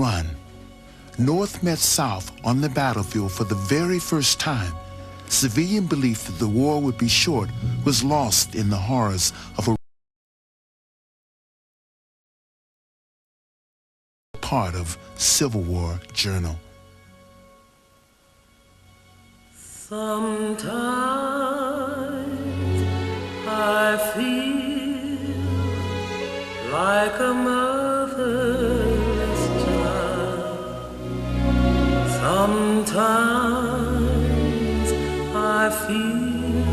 Run. North met South on the battlefield for the very first time. Civilian belief that the war would be short was lost in the horrors of a part of Civil War Journal. Sometimes I feel like a motherless child. Sometimes I feel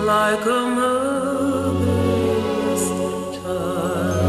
like a motherless child.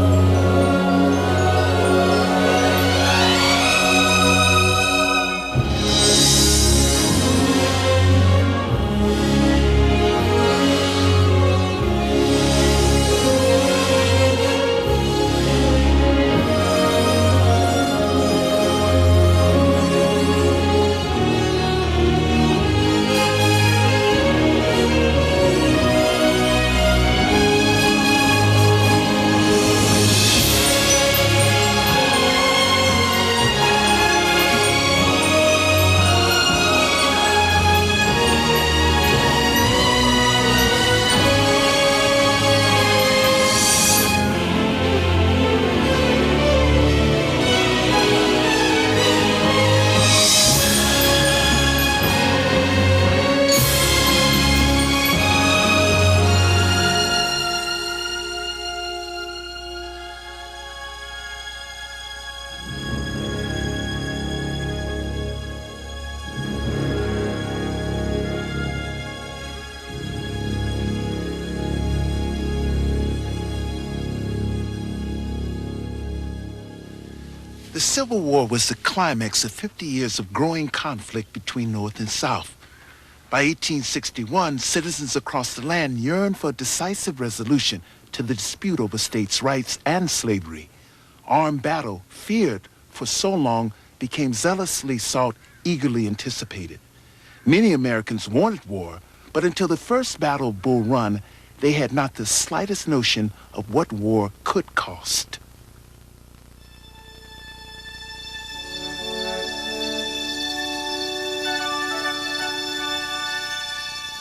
The Civil War was the climax of 50 years of growing conflict between North and South. By 1861, citizens across the land yearned for a decisive resolution to the dispute over states' rights and slavery. Armed battle, feared for so long, became zealously sought, eagerly anticipated. Many Americans wanted war, but until the first Battle of Bull Run, they had not the slightest notion of what war could cost.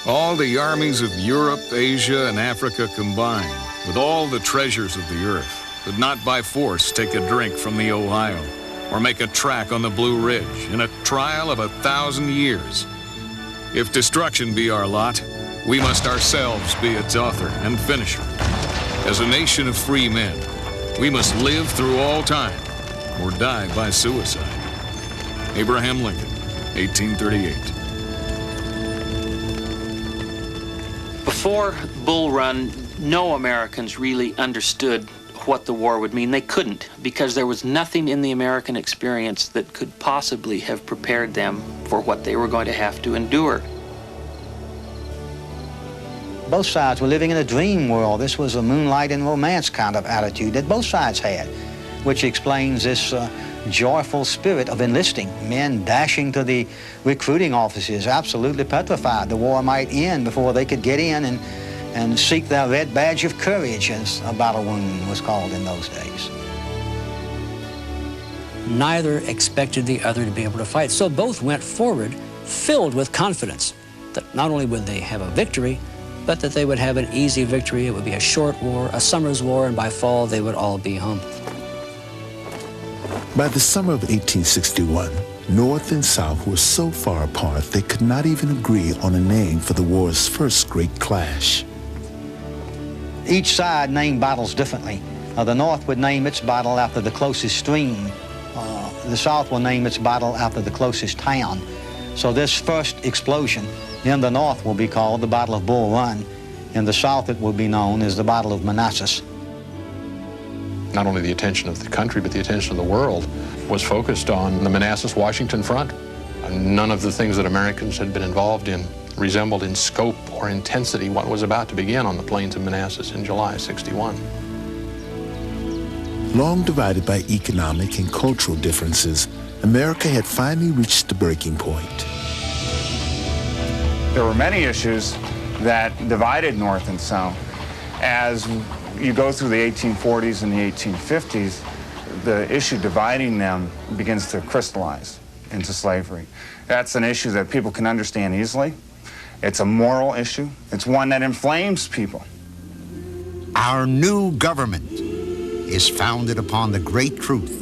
All the armies of Europe, Asia, and Africa combined, with all the treasures of the earth, could not by force take a drink from the Ohio, or make a track on the Blue Ridge in a trial of 1,000 years. If destruction be our lot, we must ourselves be its author and finisher. As a nation of free men, we must live through all time, or die by suicide. Abraham Lincoln, 1838. Before Bull Run, no Americans really understood what the war would mean. They couldn't, because there was nothing in the American experience that could possibly have prepared them for what they were going to have to endure. Both sides were living in a dream world. This was a moonlight and romance kind of attitude that both sides had, which explains this joyful spirit of enlisting, men dashing to the recruiting offices, absolutely petrified the war might end before they could get in and seek their red badge of courage, as a battle wound was called in those days. Neither expected the other to be able to fight, so both went forward filled with confidence that not only would they have a victory, but that they would have an easy victory. It would be a short war, a summer's war, and by fall they would all be home. By the summer of 1861, North and South were so far apart they could not even agree on a name for the war's first great clash. Each side named battles differently. The North would name its battle after the closest stream. The South will name its battle after the closest town. So this first explosion in the North will be called the Battle of Bull Run. In the South, it will be known as the Battle of Manassas. Not only the attention of the country, but the attention of the world was focused on the Manassas-Washington front. None of the things that Americans had been involved in resembled in scope or intensity what was about to begin on the plains of Manassas in July '61. Long divided by economic and cultural differences, America had finally reached the breaking point. There were many issues that divided North and South. As you go through the 1840s and the 1850s, the issue dividing them begins to crystallize into slavery. That's an issue that people can understand easily. It's a moral issue. It's one that inflames people. Our new government is founded upon the great truth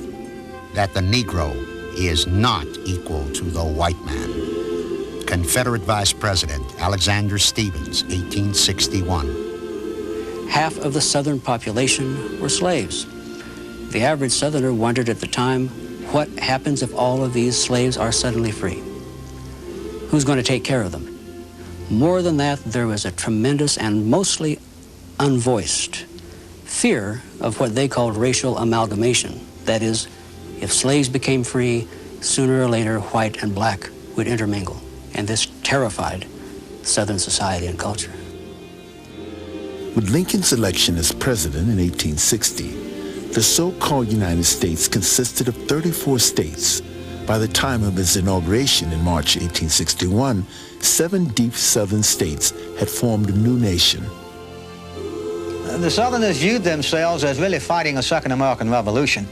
that the Negro is not equal to the white man. Confederate Vice President Alexander Stephens, 1861. Half of the Southern population were slaves. The average Southerner wondered at the time, what happens if all of these slaves are suddenly free? Who's going to take care of them? More than that, there was a tremendous and mostly unvoiced fear of what they called racial amalgamation. That is, if slaves became free, sooner or later, white and black would intermingle. And this terrified Southern society and culture. With Lincoln's election as president in 1860, the so-called United States consisted of 34 states. By the time of his inauguration in March 1861, 7 deep Southern states had formed a new nation. The Southerners viewed themselves as really fighting a second American Revolution.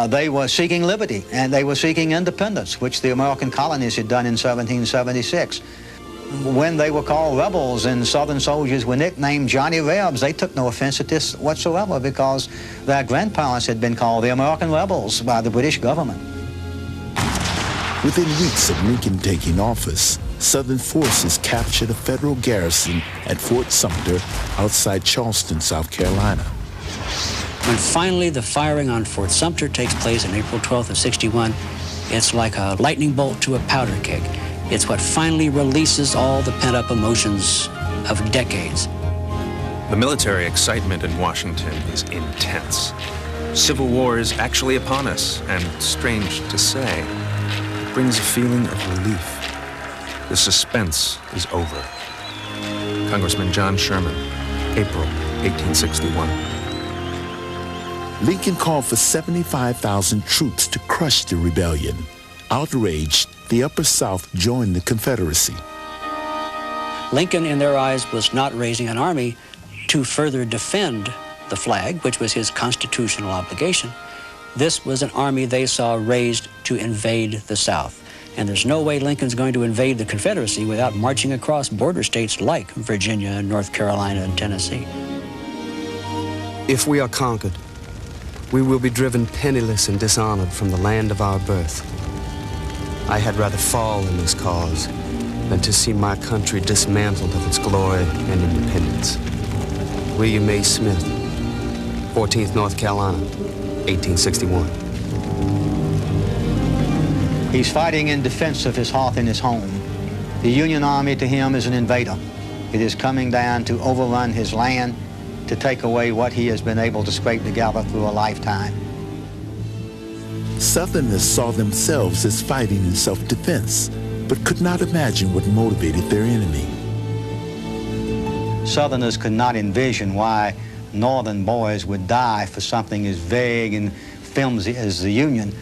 They were seeking liberty, and they were seeking independence, which the American colonies had done in 1776. When they were called rebels and Southern soldiers were nicknamed Johnny Rebs, they took no offense at this whatsoever because their grandparents had been called the American rebels by the British government. Within weeks of Lincoln taking office, Southern forces captured a federal garrison at Fort Sumter outside Charleston, South Carolina. When finally the firing on Fort Sumter takes place on April 12th of 61, it's like a lightning bolt to a powder keg. It's what finally releases all the pent-up emotions of decades. The military excitement in Washington is intense. Civil war is actually upon us, and strange to say, it brings a feeling of relief. The suspense is over. Congressman John Sherman, April 1861. Lincoln called for 75,000 troops to crush the rebellion. Outraged, the Upper South joined the Confederacy. Lincoln, in their eyes, was not raising an army to further defend the flag, which was his constitutional obligation. This was an army they saw raised to invade the South. And there's no way Lincoln's going to invade the Confederacy without marching across border states like Virginia and North Carolina and Tennessee. If we are conquered, we will be driven penniless and dishonored from the land of our birth. I had rather fall in this cause than to see my country dismantled of its glory and independence. William A. Smith, 14th North Carolina, 1861. He's fighting in defense of his hearth and his home. The Union Army to him is an invader. It is coming down to overrun his land, to take away what he has been able to scrape together through a lifetime. Southerners saw themselves as fighting in self-defense, but could not imagine what motivated their enemy. Southerners could not envision why Northern boys would die for something as vague and flimsy as the Union.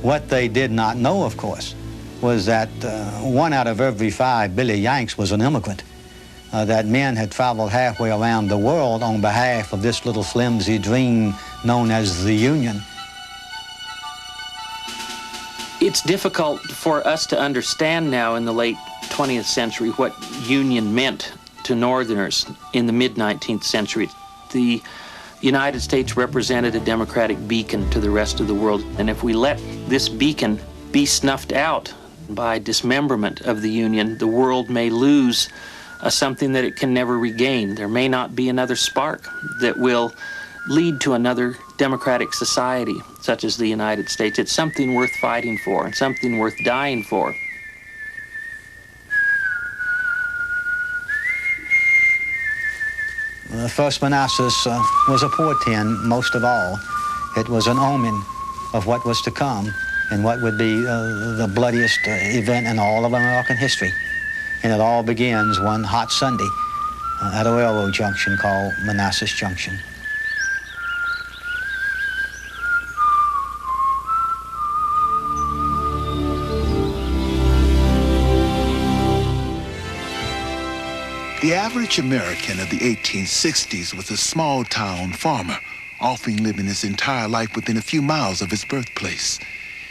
What they did not know, of course, was that 1 out of every 5 Billy Yanks was an immigrant, that men had traveled halfway around the world on behalf of this little flimsy dream known as the Union. It's difficult for us to understand now in the late 20th century what Union meant to Northerners in the mid-19th century. The United States represented a democratic beacon to the rest of the world, and if we let this beacon be snuffed out by dismemberment of the Union, the world may lose something that it can never regain. There may not be another spark that will lead to another democratic society such as the United States. It's something worth fighting for and something worth dying for. The first Manassas was a portent, most of all. It was an omen of what was to come and what would be the bloodiest event in all of American history. And it all begins one hot Sunday at a railroad junction called Manassas Junction. The average American of the 1860s was a small-town farmer often living his entire life within a few miles of his birthplace.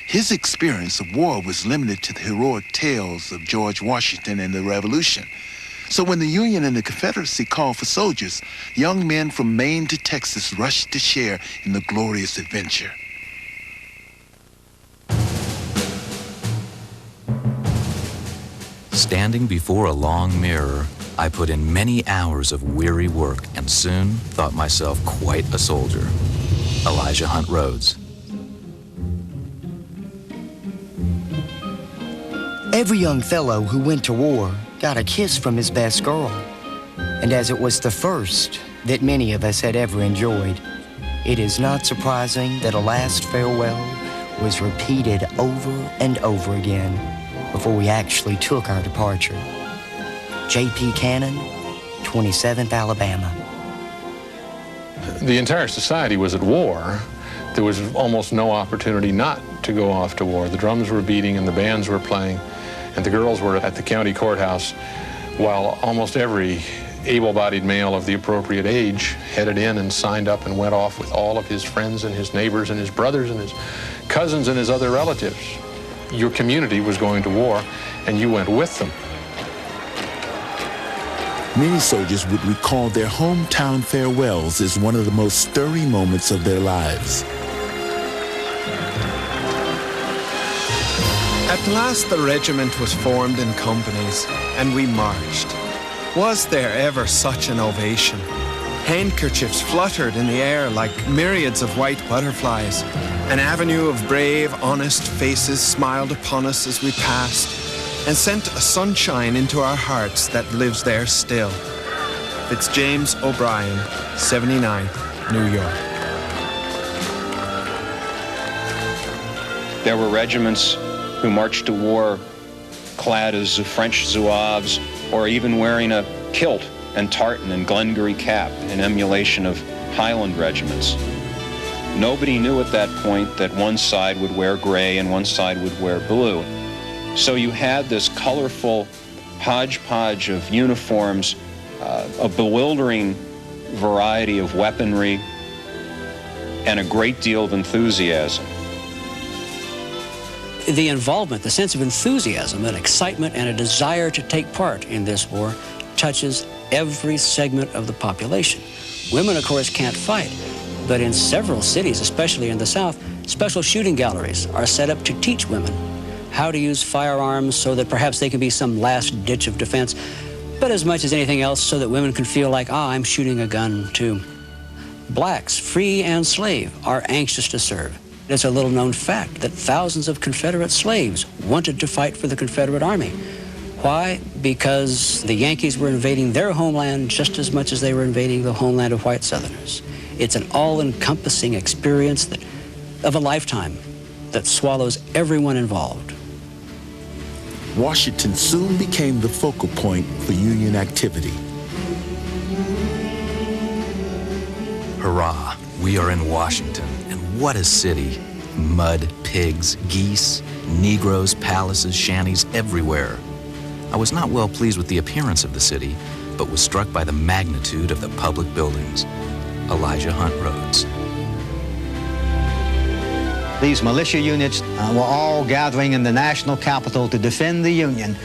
His experience of war was limited to the heroic tales of George Washington and the Revolution. So when the Union and the Confederacy called for soldiers, young men from Maine to Texas rushed to share in the glorious adventure. Standing before a long mirror, I put in many hours of weary work and soon thought myself quite a soldier. Elijah Hunt Rhodes. Every young fellow who went to war got a kiss from his best girl. And as it was the first that many of us had ever enjoyed, it is not surprising that a last farewell was repeated over and over again before we actually took our departure. J.P. Cannon, 27th Alabama. The entire society was at war. There was almost no opportunity not to go off to war. The drums were beating and the bands were playing, and the girls were at the county courthouse, while almost every able-bodied male of the appropriate age headed in and signed up and went off with all of his friends and his neighbors and his brothers and his cousins and his other relatives. Your community was going to war, and you went with them. Many soldiers would recall their hometown farewells as one of the most stirring moments of their lives. At last the regiment was formed in companies, and we marched. Was there ever such an ovation? Handkerchiefs fluttered in the air like myriads of white butterflies. An avenue of brave, honest faces smiled upon us as we passed, and sent a sunshine into our hearts that lives there still. Fitzjames O'Brien, 79, New York. There were regiments who marched to war clad as French zouaves, or even wearing a kilt and tartan and Glengarry cap in emulation of Highland regiments. Nobody knew at that point that one side would wear gray and one side would wear blue. So you had this colorful hodgepodge of uniforms, a bewildering variety of weaponry, and a great deal of enthusiasm. The involvement, the sense of enthusiasm and excitement and a desire to take part in this war touches every segment of the population. Women, of course, can't fight, but in several cities, especially in the South, special shooting galleries are set up to teach women how to use firearms so that perhaps they can be some last ditch of defense, but as much as anything else so that women can feel like, I'm shooting a gun too. Blacks, free and slave, are anxious to serve. It's a little-known fact that thousands of Confederate slaves wanted to fight for the Confederate Army. Why? Because the Yankees were invading their homeland just as much as they were invading the homeland of white Southerners. It's an all-encompassing experience of a lifetime that swallows everyone involved. Washington soon became the focal point for Union activity. Hurrah, we are in Washington, and what a city. Mud, pigs, geese, Negroes, palaces, shanties everywhere. I was not well pleased with the appearance of the city, but was struck by the magnitude of the public buildings. Elijah Hunt Rhodes. These militia units were all gathering in the national capital to defend the Union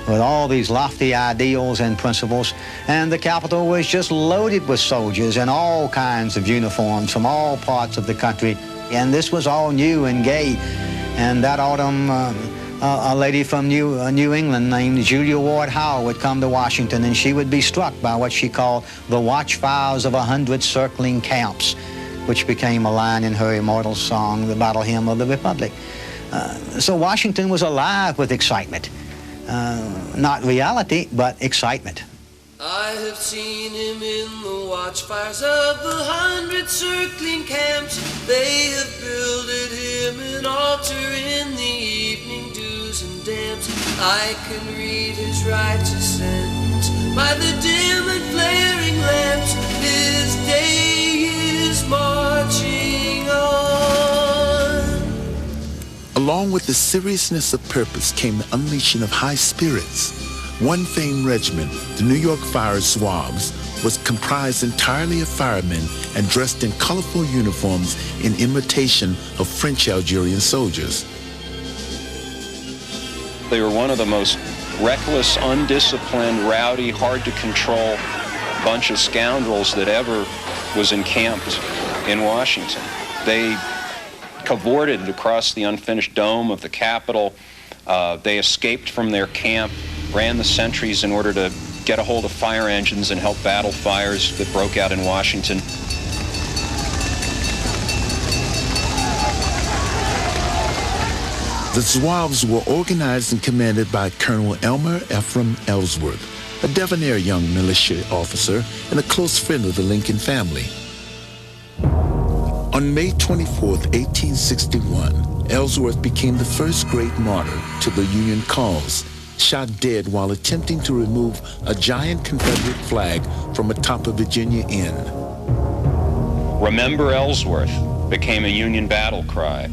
with all these lofty ideals and principles, and the capital was just loaded with soldiers in all kinds of uniforms from all parts of the country. And this was all new and gay. And that autumn, a lady from New England named Julia Ward Howe would come to Washington, and she would be struck by what she called the watchfires of 100 circling camps, which became a line in her immortal song, the Battle Hymn of the Republic. So Washington was alive with excitement. Not reality, but excitement. I have seen him in the watchfires of the 100 circling camps. They have builded him an altar in the evening dews and damps. I can read his righteous sentence by the dim and flaring lamps. His day is marching on. Along with the seriousness of purpose came the unleashing of high spirits. One famed regiment, the New York Fire Zouaves, was comprised entirely of firemen and dressed in colorful uniforms in imitation of French Algerian soldiers. They were one of the most reckless, undisciplined, rowdy, hard-to-control bunch of scoundrels that ever was encamped in Washington. They cavorted across the unfinished dome of the Capitol. They escaped from their camp, ran the sentries in order to get a hold of fire engines and help battle fires that broke out in Washington. The Zouaves were organized and commanded by Colonel Elmer Ephraim Ellsworth, a debonair young militia officer and a close friend of the Lincoln family. On May 24, 1861, Ellsworth became the first great martyr to the Union cause, shot dead while attempting to remove a giant Confederate flag from atop a Virginia inn. Remember Ellsworth became a Union battle cry.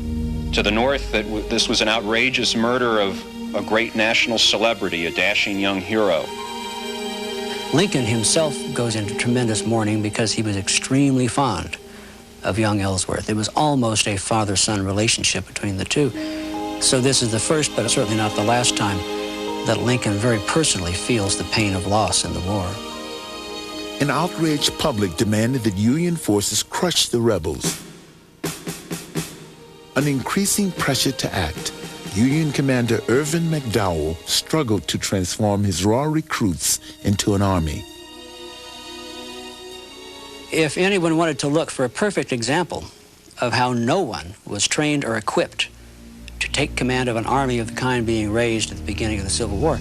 To the North, this was an outrageous murder of a great national celebrity, a dashing young hero. Lincoln himself goes into tremendous mourning because he was extremely fond of young Ellsworth. It was almost a father-son relationship between the two. So this is the first, but certainly not the last time, that Lincoln very personally feels the pain of loss in the war. An outraged public demanded that Union forces crush the rebels. Under increasing pressure to act, Union Commander Irvin McDowell struggled to transform his raw recruits into an army. If anyone wanted to look for a perfect example of how no one was trained or equipped to take command of an army of the kind being raised at the beginning of the Civil War,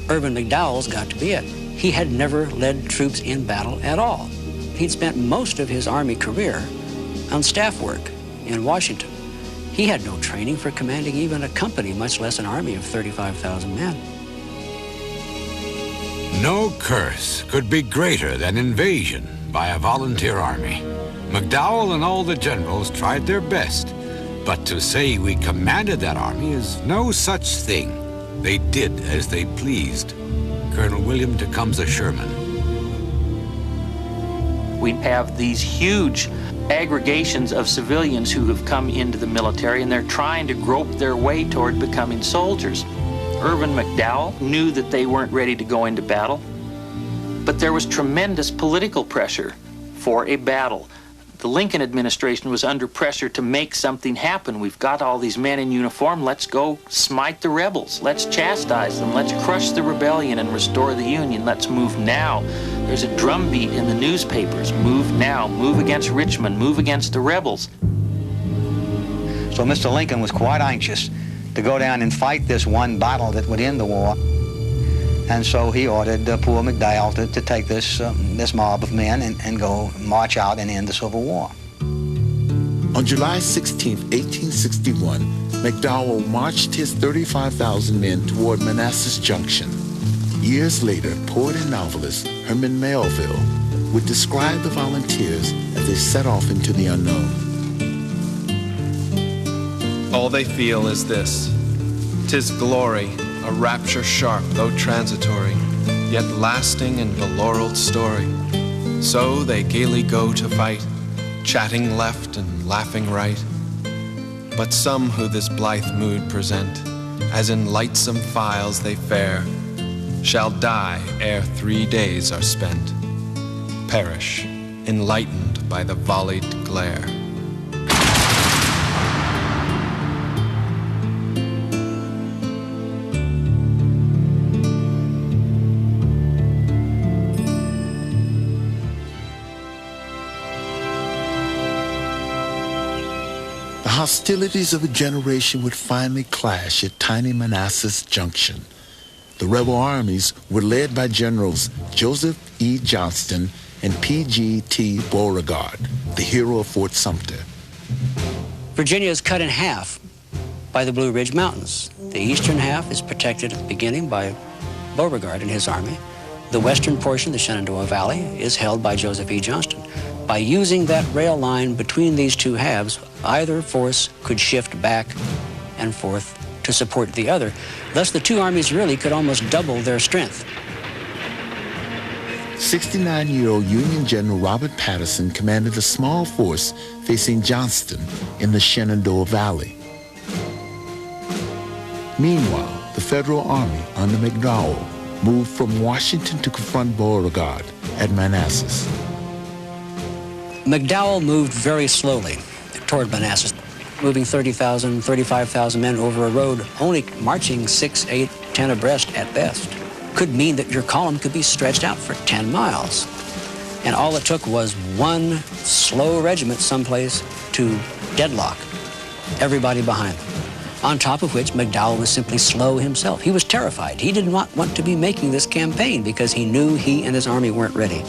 Irvin McDowell's got to be it. He had never led troops in battle at all. He'd spent most of his Army career on staff work in Washington. He had no training for commanding even a company, much less an army of 35,000 men. No curse could be greater than invasion by a volunteer army. McDowell and all the generals tried their best, but to say we commanded that army is no such thing. They did as they pleased. Colonel William Tecumseh Sherman. We have these huge aggregations of civilians who have come into the military, and they're trying to grope their way toward becoming soldiers. Irvin McDowell knew that they weren't ready to go into battle, but there was tremendous political pressure for a battle. The Lincoln administration was under pressure to make something happen. We've got all these men in uniform. Let's go smite the rebels. Let's chastise them. Let's crush the rebellion and restore the Union. Let's move now. There's a drumbeat in the newspapers. Move now. Move against Richmond. Move against the rebels. So Mr. Lincoln was quite anxious to go down and fight this one battle that would end the war. And so he ordered poor McDowell to take this mob of men and go march out and end the Civil War. On July 16, 1861, McDowell marched his 35,000 men toward Manassas Junction. Years later, poet and novelist Herman Melville would describe the volunteers as they set off into the unknown. All they feel is this: 'tis glory, a rapture sharp though transitory, yet lasting and laureled story. So they gaily go to fight, chatting left and laughing right. But some who this blithe mood present, as in lightsome files they fare, shall die ere 3 days are spent, perish, enlightened by the volleyed glare. The hostilities of a generation would finally clash at tiny Manassas Junction. The rebel armies were led by Generals Joseph E. Johnston and P.G.T. Beauregard, the hero of Fort Sumter. Virginia is cut in half by the Blue Ridge Mountains. The eastern half is protected at the beginning by Beauregard and his army. The western portion, the Shenandoah Valley, is held by Joseph E. Johnston. By using that rail line between these two halves, either force could shift back and forth to support the other. Thus, the two armies really could almost double their strength. 69-year-old Union General Robert Patterson commanded a small force facing Johnston in the Shenandoah Valley. Meanwhile, the Federal Army under McDowell moved from Washington to confront Beauregard at Manassas. McDowell moved very slowly toward Manassas, moving 30,000, 35,000 men over a road, only marching 6, 8, 10 abreast at best. Could mean that your column could be stretched out for 10 miles. And all it took was one slow regiment someplace to deadlock everybody behind them. On top of which, McDowell was simply slow himself. He was terrified. He did not want to be making this campaign because he knew he and his army weren't ready.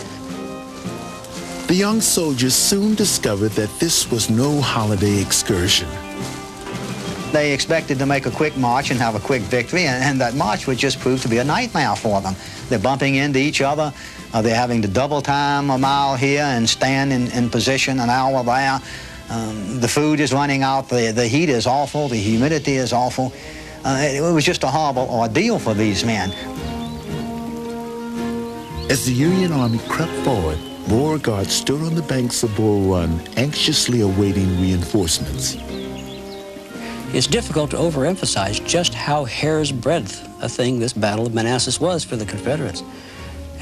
The young soldiers soon discovered that this was no holiday excursion. They expected to make a quick march and have a quick victory, and that march would just prove to be a nightmare for them. They're bumping into each other. They're having to double time a mile here and stand in position an hour there. The food is running out. The heat is awful. The humidity is awful. It was just a horrible ordeal for these men. As the Union Army crept forward, Beauregard stood on the banks of Bull Run, anxiously awaiting reinforcements. It's difficult to overemphasize just how hair's breadth a thing this Battle of Manassas was for the Confederates.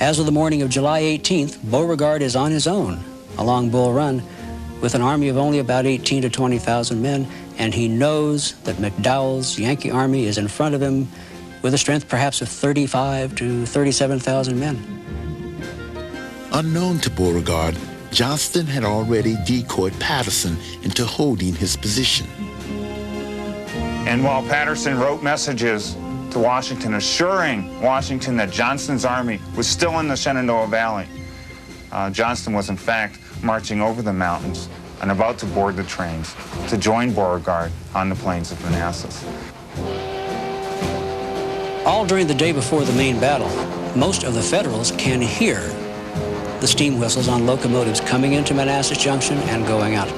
As of the morning of July 18th, Beauregard is on his own along Bull Run with an army of only about 18 to 20,000 men, and he knows that McDowell's Yankee army is in front of him with a strength perhaps of 35 to 37,000 men. Unknown to Beauregard, Johnston had already decoyed Patterson into holding his position. And while Patterson wrote messages to Washington assuring Washington that Johnston's army was still in the Shenandoah Valley, Johnston was in fact marching over the mountains and about to board the trains to join Beauregard on the plains of Manassas. All during the day before the main battle, most of the Federals can hear the steam whistles on locomotives coming into Manassas Junction and going out.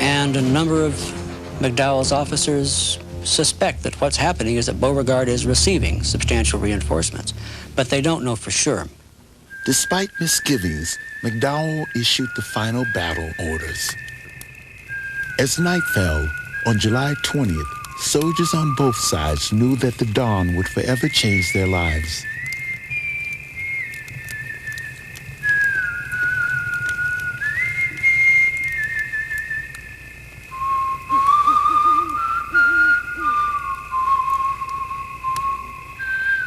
And a number of McDowell's officers suspect that what's happening is that Beauregard is receiving substantial reinforcements, but they don't know for sure. Despite misgivings, McDowell issued the final battle orders. As night fell, on July 20th, soldiers on both sides knew that the dawn would forever change their lives.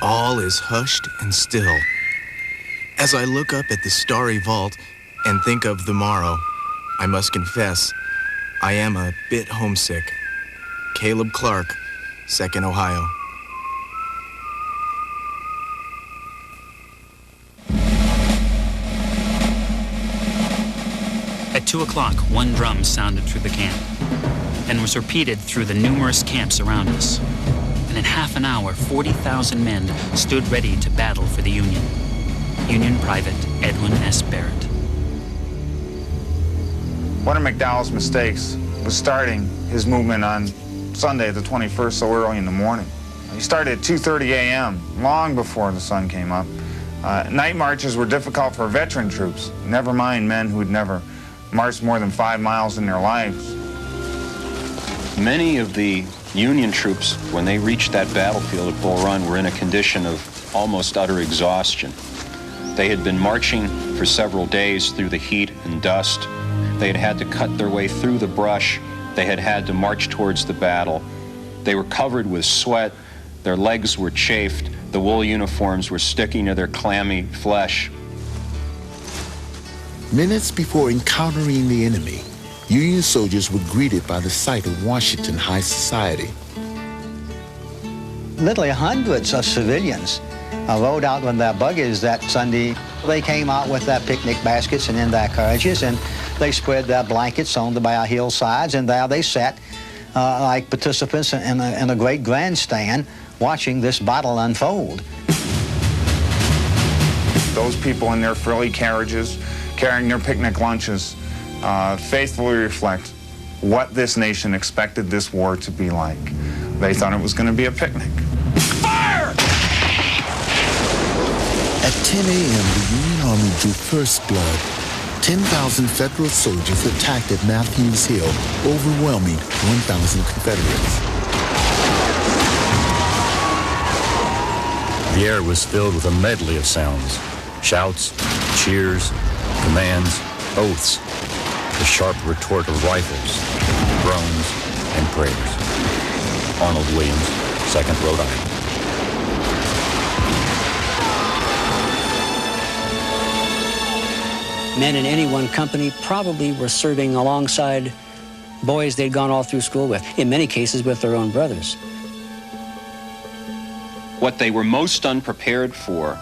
All is hushed and still. As I look up at the starry vault and think of the morrow, I must confess, I am a bit homesick. Caleb Clark, 2nd Ohio. At 2 o'clock, one drum sounded through the camp and was repeated through the numerous camps around us. And in half an hour, 40,000 men stood ready to battle for the Union. Union Private Edwin S. Barrett. One of McDowell's mistakes was starting his movement on Sunday the 21st so early in the morning. He started at 2:30 a.m., long before the sun came up. Night marches were difficult for veteran troops, never mind men who had never marched more than 5 miles in their lives. Many of the Union troops, when they reached that battlefield at Bull Run, were in a condition of almost utter exhaustion. They had been marching for several days through the heat and dust. They had had to cut their way through the brush. They had had to march towards the battle. They were covered with sweat. Their legs were chafed. The wool uniforms were sticking to their clammy flesh. Minutes before encountering the enemy, Union soldiers were greeted by the sight of Washington high society. Literally hundreds of civilians rode out on their buggies that Sunday. They came out with their picnic baskets and in their carriages, and they spread their blankets on the bare hillsides, and there they sat like participants in a great grandstand watching this battle unfold. Those people in their frilly carriages, carrying their picnic lunches, faithfully reflect what this nation expected this war to be like. They thought it was going to be a picnic. Fire! At 10 a.m., the Union Army drew first blood. 10,000 Federal soldiers attacked at Matthews Hill, overwhelming 1,000 Confederates. The air was filled with a medley of sounds: shouts, cheers, commands, oaths, the sharp retort of rifles, groans, and prayers. Arnold Williams, 2nd Rhode Island. Men in any one company probably were serving alongside boys they'd gone all through school with, in many cases with their own brothers. What they were most unprepared for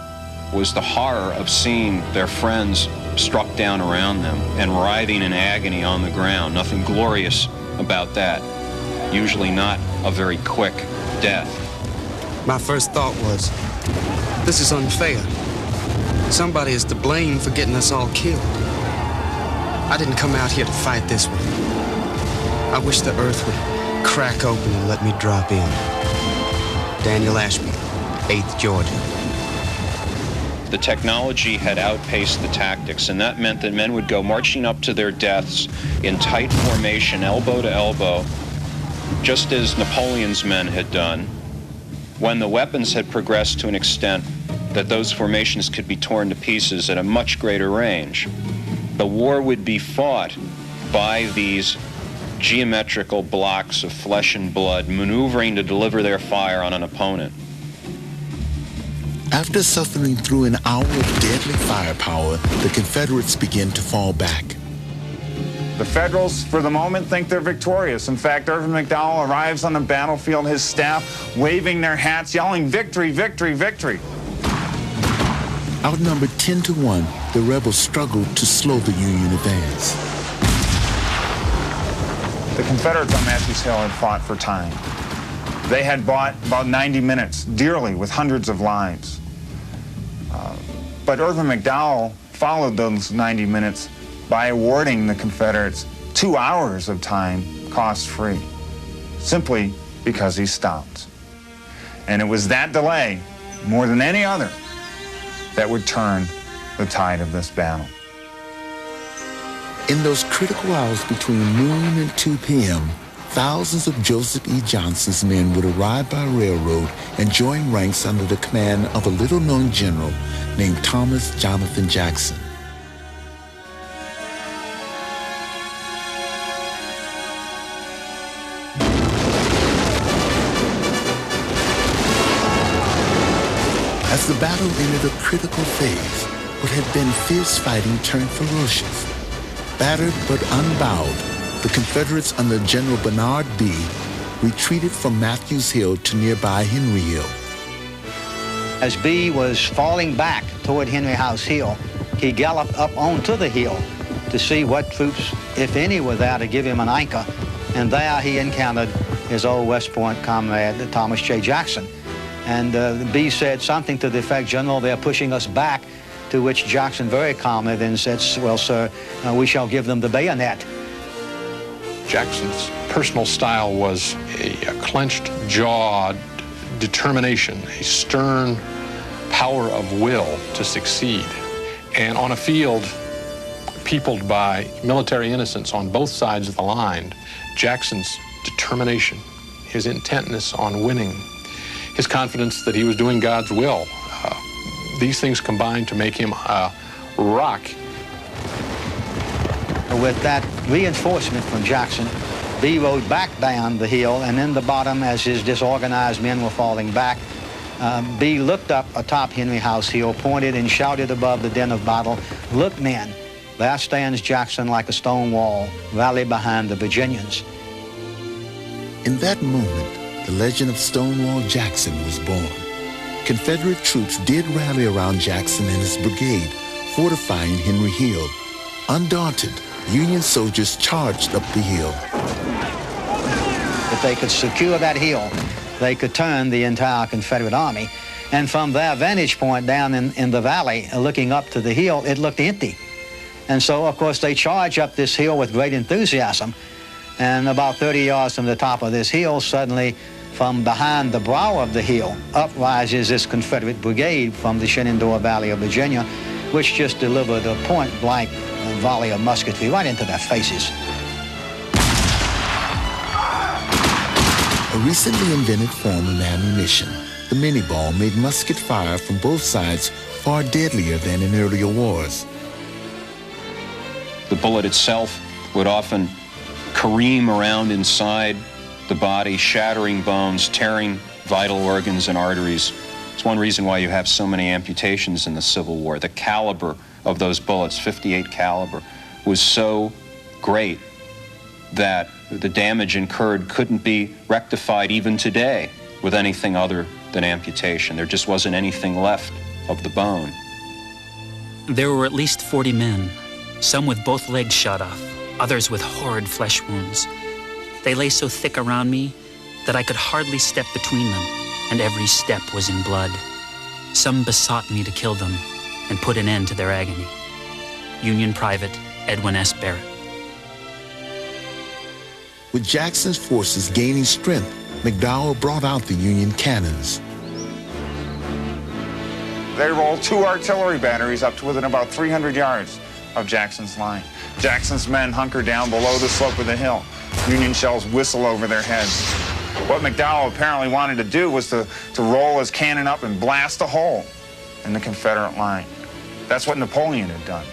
was the horror of seeing their friends struck down around them and writhing in agony on the ground. Nothing glorious about that. Usually not a very quick death. My first thought was, this is unfair. Somebody is to blame for getting us all killed. I didn't come out here to fight this way. I wish the earth would crack open and let me drop in. Daniel Ashby, 8th Georgia. The technology had outpaced the tactics, and that meant that men would go marching up to their deaths in tight formation, elbow to elbow, just as Napoleon's men had done, when the weapons had progressed to an extent that those formations could be torn to pieces at a much greater range. The war would be fought by these geometrical blocks of flesh and blood, maneuvering to deliver their fire on an opponent. After suffering through an hour of deadly firepower, the Confederates begin to fall back. The Federals, for the moment, think they're victorious. In fact, Irvin McDowell arrives on the battlefield, his staff waving their hats, yelling, "Victory, victory, victory!" Outnumbered 10-1, the rebels struggled to slow the Union advance. The Confederates on Matthews Hill had fought for time. They had bought about 90 minutes dearly with hundreds of lives. But Irvin McDowell followed those 90 minutes by awarding the Confederates 2 hours of time cost-free, simply because he stopped. And it was that delay, more than any other, that would turn the tide of this battle. In those critical hours between noon and 2 p.m., thousands of Joseph E. Johnston's men would arrive by railroad and join ranks under the command of a little-known general named Thomas Jonathan Jackson. As the battle entered a critical phase, what had been fierce fighting turned ferocious. Battered but unbowed, the Confederates under General Bernard Bee retreated from Matthews Hill to nearby Henry Hill. As Bee was falling back toward Henry House Hill, he galloped up onto the hill to see what troops, if any, were there to give him an anchor. And there he encountered his old West Point comrade, Thomas J. Jackson. And Bee said something to the effect, "General, they're pushing us back," to which Jackson very calmly then said, "Well, sir, we shall give them the bayonet." Jackson's personal style was a clenched-jawed determination, a stern power of will to succeed. And on a field peopled by military innocents on both sides of the line, Jackson's determination, his intentness on winning, his confidence that he was doing God's will, these things combined to make him a rock. With that reinforcement from Jackson, Bee rode back down the hill, and in the bottom, as his disorganized men were falling back, Bee looked up atop Henry House Hill, pointed and shouted above the din of battle, "Look, men, there stands Jackson like a stone wall, rally behind the Virginians." In that moment, the legend of Stonewall Jackson was born. Confederate troops did rally around Jackson and his brigade, fortifying Henry Hill. Undaunted, Union soldiers charged up the hill. If they could secure that hill, they could turn the entire Confederate army. And from their vantage point down in the valley, looking up to the hill, it looked empty. And so, of course, they charge up this hill with great enthusiasm. And about 30 yards from the top of this hill, suddenly from behind the brow of the hill, up rises this Confederate brigade from the Shenandoah Valley of Virginia, which just delivered a point-blank volley of musketry right into their faces. A recently invented form of ammunition, the minie ball made musket fire from both sides far deadlier than in earlier wars. The bullet itself would often careen around inside the body, shattering bones, tearing vital organs and arteries. It's one reason why you have so many amputations in the Civil War. The caliber of those bullets, .58 caliber, was so great that the damage incurred couldn't be rectified even today with anything other than amputation. There just wasn't anything left of the bone. There were at least 40 men, some with both legs shot off, others with horrid flesh wounds. They lay so thick around me that I could hardly step between them, and every step was in blood. Some besought me to kill them and put an end to their agony. Union Private Edwin S. Barrett. With Jackson's forces gaining strength, McDowell brought out the Union cannons. They rolled 2 artillery batteries up to within about 300 yards of Jackson's line. Jackson's men hunker down below the slope of the hill. Union shells whistle over their heads. What McDowell apparently wanted to do was to roll his cannon up and blast a hole in the Confederate line. That's what Napoleon had done.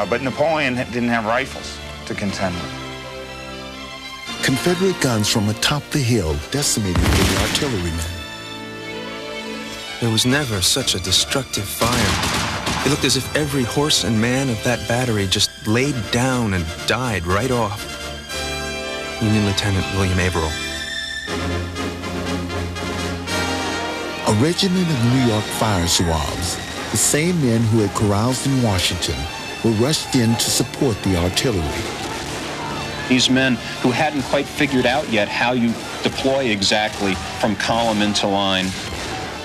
But Napoleon didn't have rifles to contend with. Confederate guns from atop the hill decimated the artillerymen. There was never such a destructive fire. It looked as if every horse and man of that battery just laid down and died right off. Union Lieutenant William Averill. A regiment of New York fire zouaves, the same men who had caroused in Washington, were rushed in to support the artillery. These men who hadn't quite figured out yet how you deploy exactly from column into line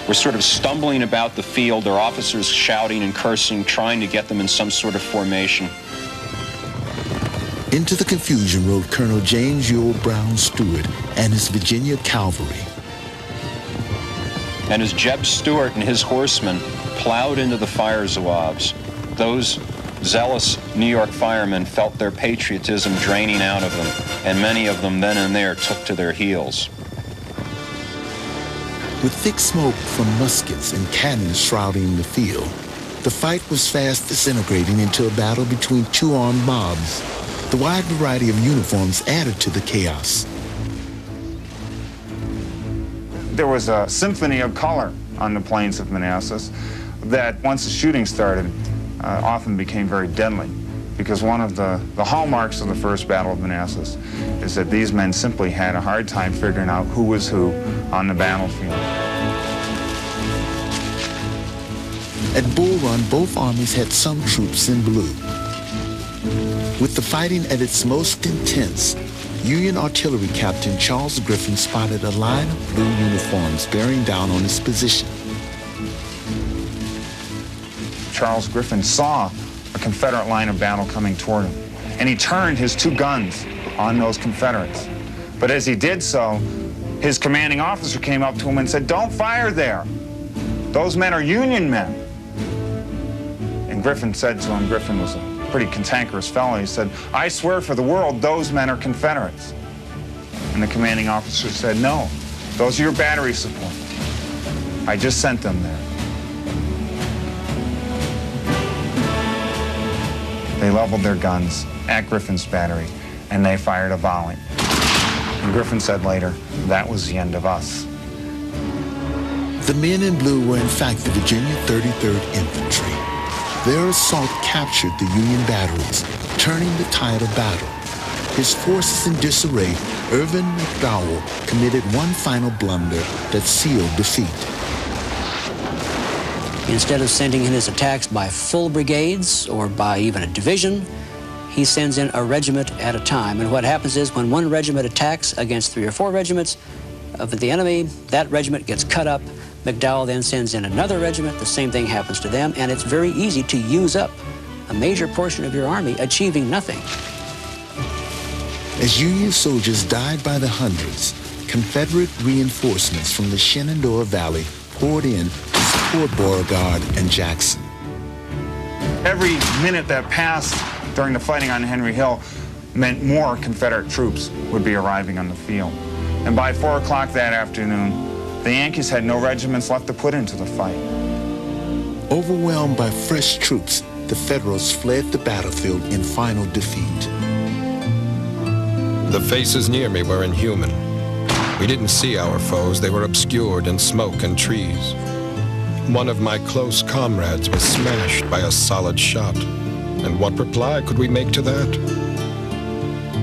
were sort of stumbling about the field, their officers shouting and cursing, trying to get them in some sort of formation. Into the confusion rode Colonel James Ewell Brown Stewart and his Virginia cavalry. And as Jeb Stuart and his horsemen plowed into the fire zouaves, those zealous New York firemen felt their patriotism draining out of them, and many of them then and there took to their heels. With thick smoke from muskets and cannons shrouding the field, the fight was fast disintegrating into a battle between 2 armed mobs. The wide variety of uniforms added to the chaos. There was a symphony of color on the plains of Manassas that, once the shooting started, often became very deadly, because one of the hallmarks of the First Battle of Manassas is that these men simply had a hard time figuring out who was who on the battlefield. At Bull Run, both armies had some troops in blue. With the fighting at its most intense, Union Artillery Captain Charles Griffin spotted a line of blue uniforms bearing down on his position. Charles Griffin saw a Confederate line of battle coming toward him, and he turned his 2 guns on those Confederates. But as he did so, his commanding officer came up to him and said, "Don't fire there. Those men are Union men." And Griffin said to him, Griffin was a pretty cantankerous fellow, he said, "I swear for the world, those men are Confederates." And the commanding officer said, "No, those are your battery support. I just sent them there." They leveled their guns at Griffin's battery, and they fired a volley. And Griffin said later, "That was the end of us." The men in blue were in fact the Virginia 33rd Infantry. Their assault captured the Union batteries, turning the tide of battle. His forces in disarray, Irvin McDowell committed one final blunder that sealed defeat. Instead of sending in his attacks by full brigades or by even a division, he sends in a regiment at a time. And what happens is when one regiment attacks against 3 or 4 regiments of the enemy, that regiment gets cut up. McDowell then sends in another regiment. The same thing happens to them, and it's very easy to use up a major portion of your army achieving nothing. As Union soldiers died by the hundreds, Confederate reinforcements from the Shenandoah Valley poured in to support Beauregard and Jackson. Every minute that passed during the fighting on Henry Hill meant more Confederate troops would be arriving on the field. And by 4 o'clock that afternoon, the Yankees had no regiments left to put into the fight. Overwhelmed by fresh troops, the Federals fled the battlefield in final defeat. The faces near me were inhuman. We didn't see our foes. They were obscured in smoke and trees. One of my close comrades was smashed by a solid shot. And what reply could we make to that?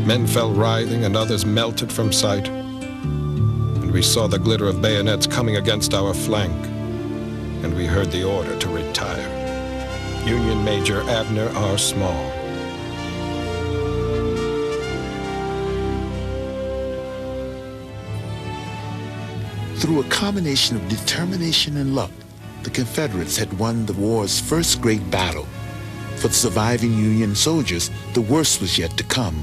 Men fell writhing and others melted from sight. And we saw the glitter of bayonets coming against our flank. And we heard the order to retire. Union Major Abner R. Small. Through a combination of determination and luck, the Confederates had won the war's first great battle. For the surviving Union soldiers, the worst was yet to come.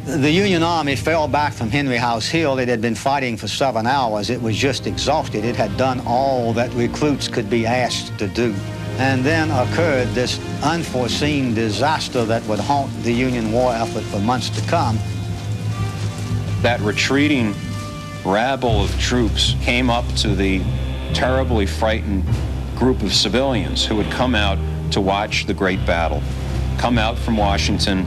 The Union Army fell back from Henry House Hill. It had been fighting for 7 hours. It was just exhausted. It had done all that recruits could be asked to do. And then occurred this unforeseen disaster that would haunt the Union war effort for months to come. That retreating rabble of troops came up to the terribly frightened group of civilians who had come out to watch the great battle, come out from Washington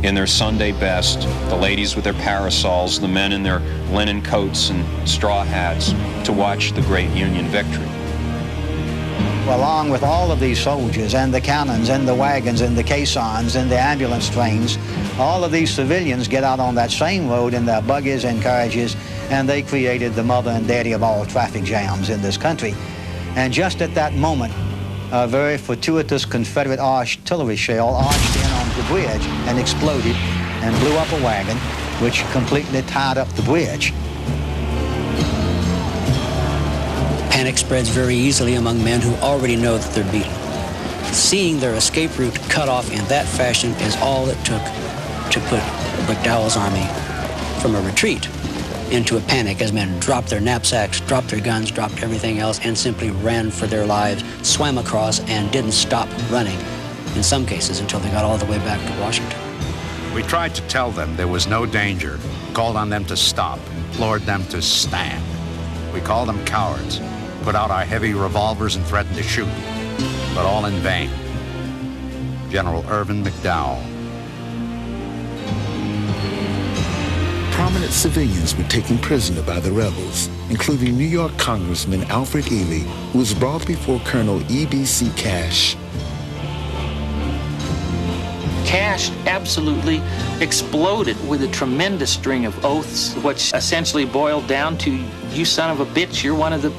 in their Sunday best, the ladies with their parasols, the men in their linen coats and straw hats, to watch the great Union victory. Along with all of these soldiers and the cannons and the wagons and the caissons and the ambulance trains, all of these civilians get out on that same road in their buggies and carriages, and they created the mother and daddy of all traffic jams in this country. And just at that moment, a very fortuitous Confederate artillery shell arched in onto the bridge and exploded and blew up a wagon, which completely tied up the bridge. Panic spreads very easily among men who already know that they're beaten. Seeing their escape route cut off in that fashion is all it took to put McDowell's army from a retreat into a panic as men dropped their knapsacks, dropped their guns, dropped everything else, and simply ran for their lives, swam across, and didn't stop running, in some cases, until they got all the way back to Washington. We tried to tell them there was no danger, called on them to stop, implored them to stand. We called them cowards, put out our heavy revolvers and threatened to shoot, but all in vain. General Irvin McDowell. Prominent civilians were taken prisoner by the rebels, including New York Congressman Alfred Ely, who was brought before Colonel E.B.C. Cash. Cash absolutely exploded with a tremendous string of oaths, which essentially boiled down to, "You son of a bitch, you're one of the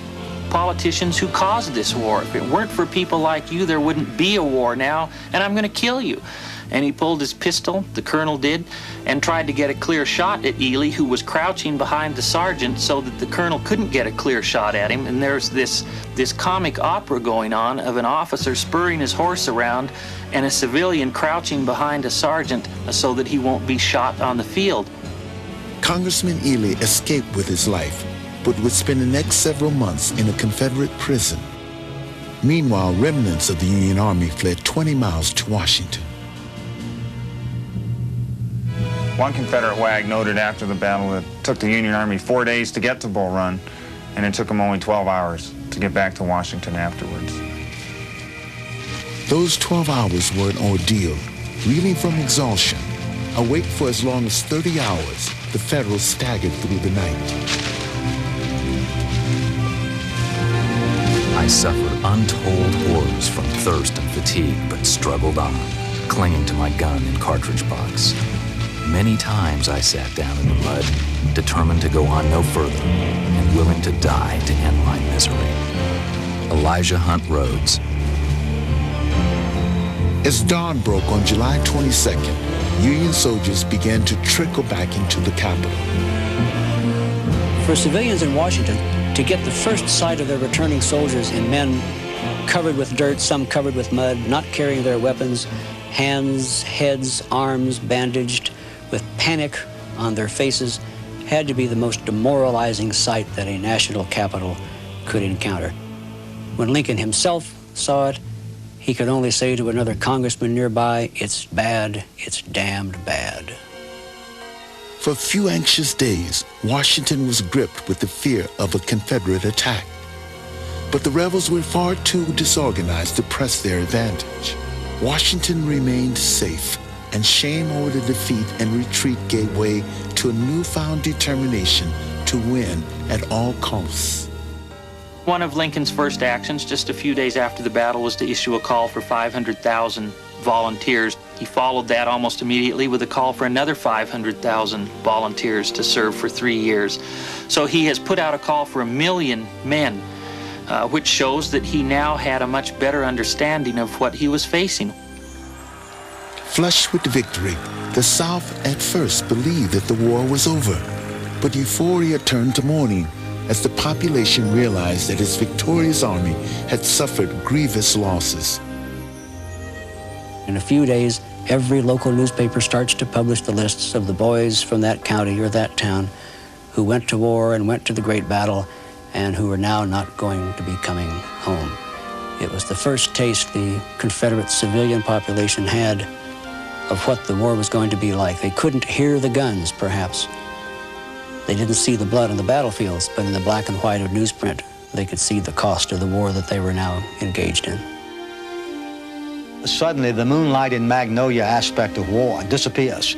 politicians who caused this war. If it weren't for people like you, there wouldn't be a war now, and I'm going to kill you." And he pulled his pistol, the colonel did, and tried to get a clear shot at Ely, who was crouching behind the sergeant so that the colonel couldn't get a clear shot at him. And there's this comic opera going on of an officer spurring his horse around and a civilian crouching behind a sergeant so that he won't be shot on the field. Congressman Ely escaped with his life, but would spend the next several months in a Confederate prison. Meanwhile, remnants of the Union Army fled 20 miles to Washington. One Confederate wag noted after the battle that it took the Union Army 4 days to get to Bull Run, and it took them only 12 hours to get back to Washington afterwards. Those 12 hours were an ordeal, reeling from exhaustion. Awake for as long as 30 hours, the Federals staggered through the night. I suffered untold horrors from thirst and fatigue, but struggled on, clinging to my gun and cartridge box. Many times I sat down in the mud, determined to go on no further, and willing to die to end my misery. Elijah Hunt Rhodes. As dawn broke on July 22nd, Union soldiers began to trickle back into the capital. For civilians in Washington, to get the first sight of their returning soldiers and men covered with dirt, some covered with mud, not carrying their weapons, hands, heads, arms bandaged, with panic on their faces, had to be the most demoralizing sight that a national capital could encounter. When Lincoln himself saw it, he could only say to another congressman nearby, "It's bad, it's damned bad." For a few anxious days, Washington was gripped with the fear of a Confederate attack. But the rebels were far too disorganized to press their advantage. Washington remained safe, and shame over the defeat and retreat gave way to a newfound determination to win at all costs. One of Lincoln's first actions, just a few days after the battle, was to issue a call for 500,000 volunteers. He followed that almost immediately with a call for another 500,000 volunteers to serve for 3 years. So he has put out a call for 1 million men, which shows that he now had a much better understanding of what he was facing. Flushed with victory, the South at first believed that the war was over, but euphoria turned to mourning as the population realized that its victorious army had suffered grievous losses. In a few days, every local newspaper starts to publish the lists of the boys from that county or that town who went to war and went to the great battle and who are now not going to be coming home. It was the first taste the Confederate civilian population had of what the war was going to be like. They couldn't hear the guns, perhaps. They didn't see the blood on the battlefields, but in the black and white of newsprint, they could see the cost of the war that they were now engaged in. Suddenly, the moonlight and magnolia aspect of war disappears.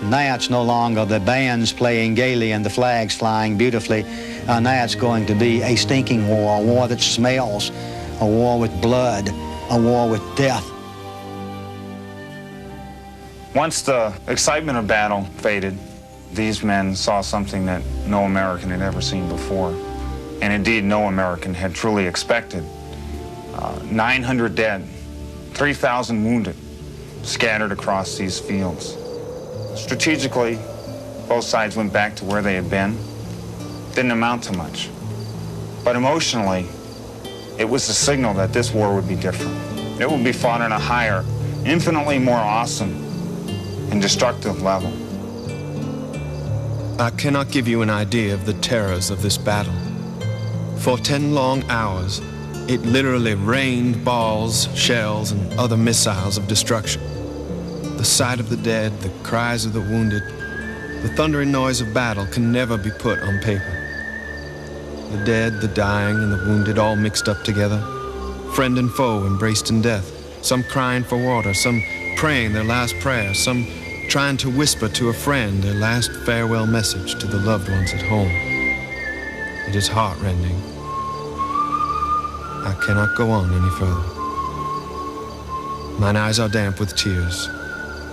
Now it's no longer the bands playing gaily and the flags flying beautifully. Now it's going to be a stinking war, a war that smells, a war with blood, a war with death. Once the excitement of battle faded, these men saw something that no American had ever seen before, and indeed no American had truly expected. 900 dead, 3,000 wounded, scattered across these fields. Strategically, both sides went back to where they had been. Didn't amount to much. But emotionally, it was a signal that this war would be different. It would be fought on a higher, infinitely more awesome and destructive level. I cannot give you an idea of the terrors of this battle. For 10 long hours, it literally rained balls, shells, and other missiles of destruction. The sight of the dead, the cries of the wounded, the thundering noise of battle can never be put on paper. The dead, the dying, and the wounded all mixed up together. Friend and foe embraced in death, some crying for water, some praying their last prayer, some trying to whisper to a friend their last farewell message to the loved ones at home. It is heart-rending. I cannot go on any further. Mine eyes are damp with tears.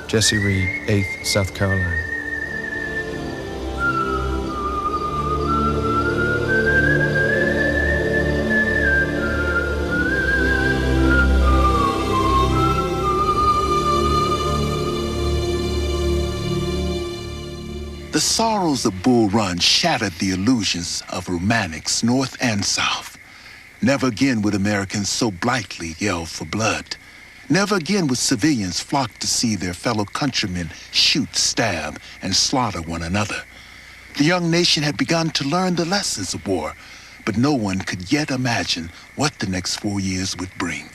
Jesse Reed, 8th South Carolina. The sorrows of Bull Run shattered the illusions of romantics, North and South. Never again would Americans so blithely yell for blood. Never again would civilians flock to see their fellow countrymen shoot, stab, and slaughter one another. The young nation had begun to learn the lessons of war, but no one could yet imagine what the next 4 years would bring.